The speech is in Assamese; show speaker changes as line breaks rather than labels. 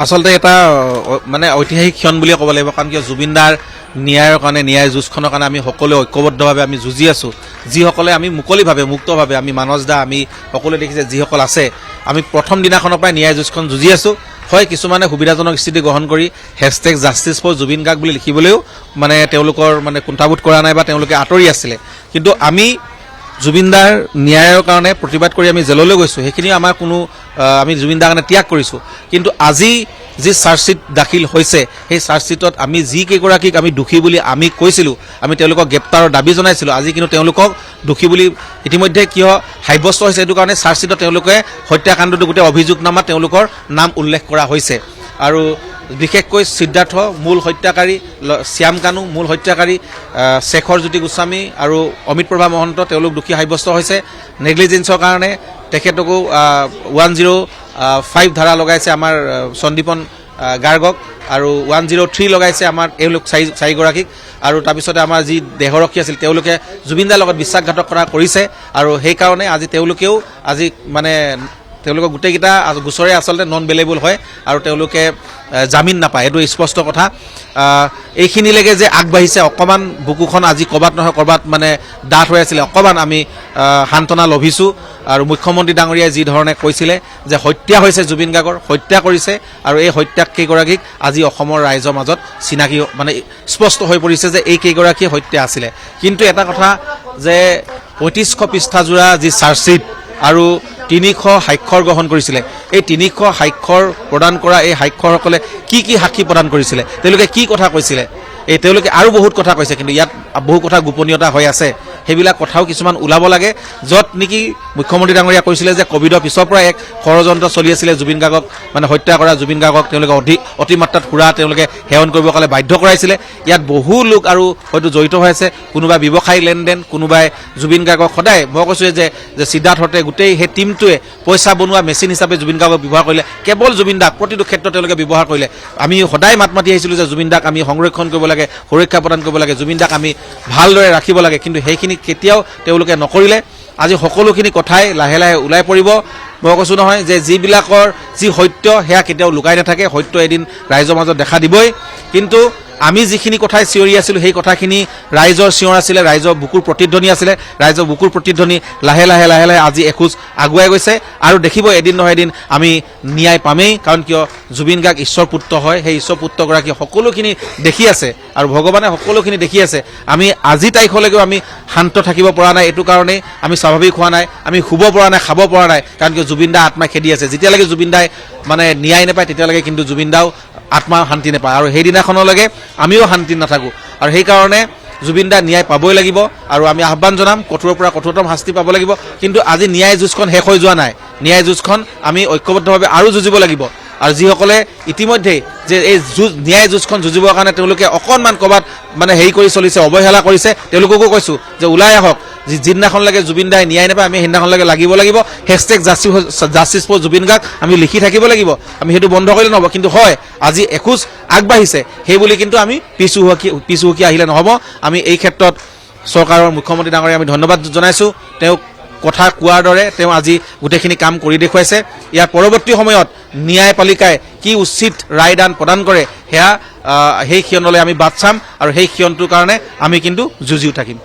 আচলতে এটা মানে ঐতিহাসিক ক্ষণ বুলিয়ে ক'ব লাগিব কাৰণ কিয় জুবিনদাৰ ন্যায়ৰ কাৰণে ন্যায় যুঁজখনৰ কাৰণে আমি সকলোৱে ঐক্যবদ্ধভাৱে আমি যুঁজি আছোঁ যিসকলে আমি মুকলিভাৱে মুক্তভাৱে আমি মানস দা আমি সকলোৱে দেখিছে যিসকল আছে আমি প্ৰথম দিনাখনৰ পৰাই ন্যায় যুঁজখন যুঁজি আছোঁ হয় কিছুমানে সুবিধাজনক স্থিতি গ্ৰহণ কৰি #জাষ্টিছ ফৰ জুবিন গাৰ্গ বুলি লিখিবলৈও মানে তেওঁলোকৰ মানে কুণ্ঠাবোধ কৰা নাই বা তেওঁলোকে আঁতৰি আছিলে কিন্তু আমি জুবিনদাৰ ন্যায়ৰ কাৰণে প্ৰতিবাদ কৰি আমি জেললৈ গৈছোঁ সেইখিনি আমাৰ কোনো আমি জুবিনদাৰ কাৰণে ত্যাগ কৰিছোঁ কিন্তু আজি যি চাৰ্জশ্বিট দাখিল হৈছে সেই চাৰ্জশ্বিটত আমি যিকেইগৰাকীক আমি দোষী বুলি আমি কৈছিলোঁ আমি তেওঁলোকক গ্ৰেপ্তাৰৰ দাবী জনাইছিলোঁ আজি কিন্তু তেওঁলোকক দোষী বুলি ইতিমধ্যে কিয় সাব্যস্ত হৈছে এইটো কাৰণে চাৰ্জশ্বিটত তেওঁলোকে হত্যাকাণ্ডটো গোটেই অভিযোগনামাত তেওঁলোকৰ নাম উল্লেখ কৰা হৈছে আৰু বিশেষকৈ সিদ্ধাৰ্থ মূল হত্যাকাৰী শ্যাম কানু মূল হত্যাকাৰী শেখৰ জ্যোতি গোস্বামী আৰু অমিত প্ৰভা মহন্ত তেওঁলোক দোষী সাব্যস্ত হৈছে নেগলিজেন্সৰ কাৰণে তেখেতকো 105 ধাৰা লগাইছে আমাৰ সন্দীপন গাৰ্গক আৰু 103 লগাইছে আমাৰ এওঁলোক চাৰিগৰাকীক আৰু তাৰপিছতে আমাৰ যি দেহৰক্ষী আছিল তেওঁলোকে জুবিনদাৰ লগত বিশ্বাসঘাতকতা কৰিছে আৰু সেইকাৰণে আজি তেওঁলোকেও আজি মানে তেওঁলোকৰ গোটেইকেইটা গোচৰে আচলতে নন বেলেবল হয় আৰু তেওঁলোকে জামিন নাপায় এইটো স্পষ্ট কথা এইখিনিলৈকে যে আগবাঢ়িছে অকণমান বুকুখন আজি ক'ৰবাত নহয় ক'ৰবাত মানে ডাঠ হৈ আছিলে অকণমান আমি সান্তনা লভিছোঁ আৰু মুখ্যমন্ত্ৰী ডাঙৰীয়াই যি ধৰণে কৈছিলে যে হত্যা হৈছে জুবিন গাৰ্গৰ হত্যা কৰিছে আৰু এই হত্যাক কেইগৰাকীক আজি অসমৰ ৰাইজৰ মাজত চিনাকি মানে স্পষ্ট হৈ পৰিছে যে এই কেইগৰাকী হত্যা আছিলে কিন্তু এটা কথা যে ৩৫০০ পৃষ্ঠাজোৰা যি চাৰ্জশ্বিট আৰু ৩০০ সাক্ষৰ গ্ৰহণ কৰিছিলে এই ৩০০ সাক্ষৰ প্ৰদান কৰা এই সাক্ষৰসকলে কি সাক্ষী প্ৰদান কৰিছিলে তেওঁলোকে কি কথা কৈছিলে এই তেওঁলোকে আৰু বহুত কথা কৈছে কিন্তু ইয়াত বহু কথা গোপনীয়তা হৈ আছে সেইবিলাক কথাও কিছুমান ওলাব লাগে য'ত নেকি মুখ্যমন্ত্ৰী ডাঙৰীয়া কৈছিলে যে কোভিডৰ পিছৰ পৰা এক ষড়যন্ত্ৰ চলি আছিলে জুবিন গাৰ্গক মানে হত্যা কৰা জুবিন গাৰ্গক তেওঁলোকে অতিমাত্ৰাত সুৰা তেওঁলোকে সেৱন কৰিব কাৰণে বাধ্য কৰাইছিলে ইয়াত বহু লোক আৰু হয়তো জড়িত হৈ আছে কোনোবাই ব্যৱসায়ী লেনদেন কোনোবাই জুবিন গাৰ্গক সদায় মই কৈছোঁ যে সিদ্ধাৰ্থতে গোটেই সেই টীমটোৱে পইচা বনোৱা মেচিন হিচাপে জুবিন গাৰ্গক ব্যৱহাৰ কৰিলে কেৱল জুবিন দাক প্ৰতিটো ক্ষেত্ৰত তেওঁলোকে ব্যৱহাৰ কৰিলে আমি সদায় মাত মাতি আহিছিলোঁ যে জুবিন দাক আমি সংৰক্ষণ কৰিব লাগে সুৰক্ষা প্ৰদান কৰিব লাগে জুবিন দাক আমি ভালদৰে ৰাখিব লাগে কিন্তু সেইখিনি কেতিয়াও তেওঁলোকে নকৰিলে আজি সকলোখিনি কথাই লাহে লাহে ওলাই পৰিব মই কৈছোঁ নহয় যে যিবিলাকৰ যি সত্য সেয়া কেতিয়াও লুকাই নাথাকে সত্য এদিন ৰাইজৰ মাজত দেখা দিবই কিন্তু আমি যিখিনি কথাই চিঞৰি আছিলোঁ সেই কথাখিনি ৰাইজৰ চিঞৰ আছিলে ৰাইজৰ বুকুৰ প্ৰতিধ্বনি আছিলে ৰাইজৰ বুকুৰ প্ৰতিধ্বনি লাহে লাহে লাহে লাহে আজি এখোজ আগুৱাই গৈছে আৰু দেখিব এদিন নহয় এদিন আমি ন্যায় পামেই কাৰণ কিয় জুবিন গাৰ্গ ঈশ্বৰ পুত্ৰ হয় সেই ঈশ্বৰ পুত্ৰগৰাকী সকলোখিনি দেখি আছে আৰু ভগৱানে সকলোখিনি দেখি আছে আমি আজি তাৰিখলৈকেও আমি শান্ত থাকিব পৰা নাই এইটো কাৰণেই আমি স্বাভাৱিক হোৱা নাই আমি শুব পৰা নাই খাব পৰা নাই কাৰণ কিয় জুবিন দা আত্মাই খেদি আছে যেতিয়ালৈকে জুবিন দাই মানে ন্যায় নাপায় তেতিয়ালৈকে কিন্তু জুবিন দাও আত্মা শান্তি নাপায় আৰু সেইদিনাখনলৈকে আমিও শান্তি নাথাকোঁ আৰু সেইকাৰণে জুবিন দা ন্যায় পাবই লাগিব আৰু আমি আহ্বান জনাম কঠোৰৰ পৰা কঠোৰতম শাস্তি পাব লাগিব কিন্তু আজি ন্যায় যুঁজখন শেষ হৈ যোৱা নাই ন্যায় যুঁজখন আমি ঐক্যবদ্ধভাৱে আৰু যুঁজিব লাগিব আৰু যিসকলে ইতিমধ্যেই যে এই ন্যায় যুঁজখন যুঁজিবৰ কাৰণে তেওঁলোকে অকণমান ক'ৰবাত মানে হেৰি কৰি চলিছে অৱহেলা কৰিছে তেওঁলোককো কৈছোঁ যে ওলাই আহক যিদিনাখনলৈকে জুবিন দাই ন্যায় নাপায় আমি সেইদিনাখনলৈকে লাগিব #জাষ্টিছ ফৰ জুবিন গাৰ্গ আমি লিখি থাকিব লাগিব আমি সেইটো বন্ধ কৰিলে নহ'ব কিন্তু হয় আজি এখোজ আগবাঢ়িছে সেই বুলি কিন্তু আমি পিছুহুকি আহিলে নহ'ব আমি এই ক্ষেত্ৰত চৰকাৰৰ মুখ্যমন্ত্ৰী ডাঙৰীয়া আমি ধন্যবাদ জনাইছোঁ তেওঁক কথা কোৱাৰ দৰে তেওঁ আজি গোটেইখিনি কাম কৰি দেখুৱাইছে ইয়াৰ পৰৱৰ্তী সময়ত ন্যায়পালিকাই কি উচিত ৰায়দান প্ৰদান কৰে সেয়া সেই ক্ষণলৈ আমি বাট চাম আৰু সেই ক্ষণটোৰ কাৰণে আমি কিন্তু যুঁজিও থাকিম